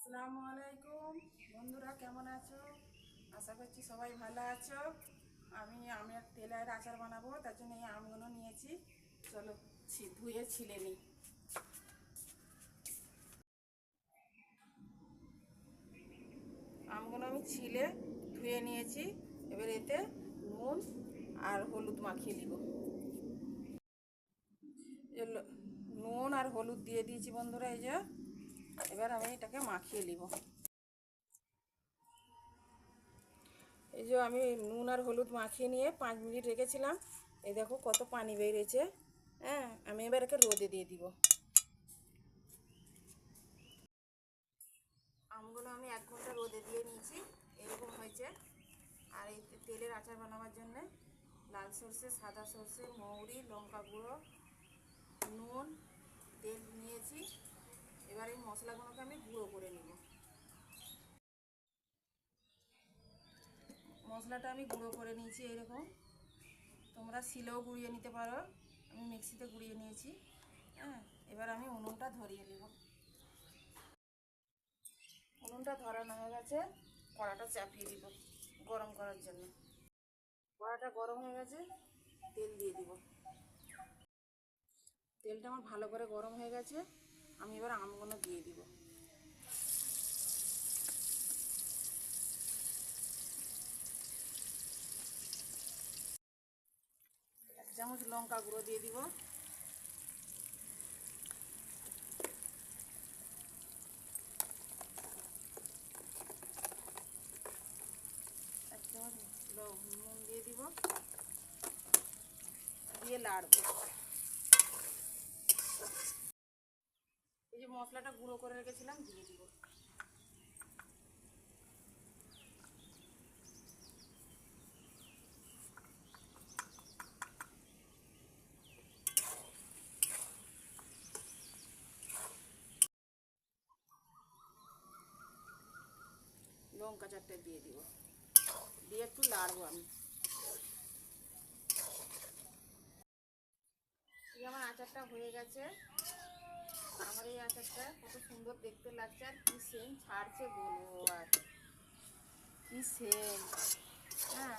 আসসালামু আলাইকুম বন্ধুরা, কেমন আছো? আশা করছি সবাই ভালো আছো। আমি আমের তেলের আচার বানাবো, তার জন্য এই আমগুলো নিয়েছি। চলো ধুয়ে ছিলে নিই। আমগুলো আমি ছিলে ধুয়ে নিয়েছি। এবার এতে নুন আর হলুদ মাখিয়ে নিব। নুন আর হলুদ দিয়ে দিয়েছি বন্ধুরা, এই যে এবার আমি এটাকে মাখিয়ে নিব। এই যে আমি নুন আর হলুদ মাখিয়ে নিয়ে 5 মিনিট রেখেছিলাম। এই দেখো কত পানি বেরিয়েছে। হ্যাঁ, আমি এবার একে রোদে দিয়ে দিব। আমগুলো আমি 1 ঘন্টা রোদে দিয়ে নিয়েছি, এরকম হয়েছে। আর এই তেলের আচার বানাবার জন্যে লাল সর্ষে, সাদা সর্ষে, মৌরি, লঙ্কা গুঁড়ো, নুন, তেল নিয়েছি। এবার এই মশলাগুলোকে আমি গুঁড়ো করে নিব। মশলাটা আমি গুঁড়ো করে নিয়েছি এরকম। তোমরা শিলেও গুঁড়িয়ে নিতে পারো, আমি মিক্সিতে গুঁড়িয়ে নিয়েছি। হ্যাঁ, এবার আমি উনুনটা ধরিয়ে নেব। উনুনটা ধরানো হয়ে গেছে, কড়াটা চাপিয়ে দিব গরম করার জন্য। কড়াটা গরম হয়ে গেছে, তেল দিয়ে দিব। তেলটা আমার ভালো করে গরম হয়ে গেছে, আমি এবার আমগুলো দিয়ে দিব। 1 চামচ লঙ্কা গুঁড়ো দিয়ে দিব। 1 চামচ নুন দিয়ে দিব, দিয়ে লাড়বো। এই যে মশলাটা গুঁড়ো করে রেখেছিলাম দিয়ে দিব। লঙ্কা 4টে দিয়ে দিব, দিয়ে একটু লাড়বো আমি। আমার আচারটা হয়ে গেছে। আমার এই আচারটা কত সুন্দর দেখতে লাগছে, আর কি সেন্ট ছাড়ছে বলবো, আর কি সেন্ট। হ্যাঁ,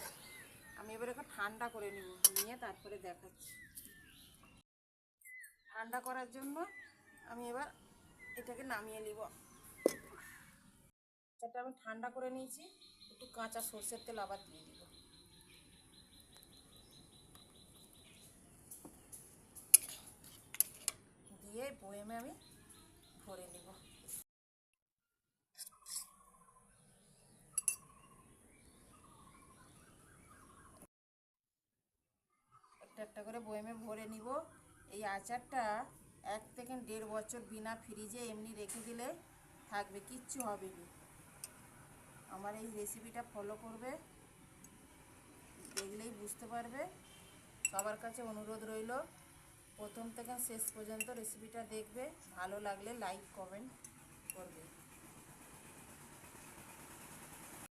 আমি এবার একটু ঠান্ডা করে নিব, নিয়ে তারপরে দেখাচ্ছি। ঠান্ডা করার জন্য আমি এবার এটাকে নামিয়ে নিব। সেটা আমি ঠান্ডা করে নিয়েছি। একটু কাঁচা সরষের তেল আবার দিয়ে দিব, দিয়ে বয়েমে আমি ভরে নিব। একটা একটা করে বয়েমে ভরে নিব। এই আচারটা 1 থেকে 1.5 বছর বিনা ফ্রিজে এমনি রেখে দিলে থাকবে, কিচ্ছু হবে না। আমার এই রেসিপিটা ফলো করবে, দেখলেই বুঝতে পারবে। সবার কাছে অনুরোধ রইল, প্রথম থেকে শেষ পর্যন্ত রেসিপিটা দেখবে, ভালো লাগলে লাইক কমেন্ট করবে।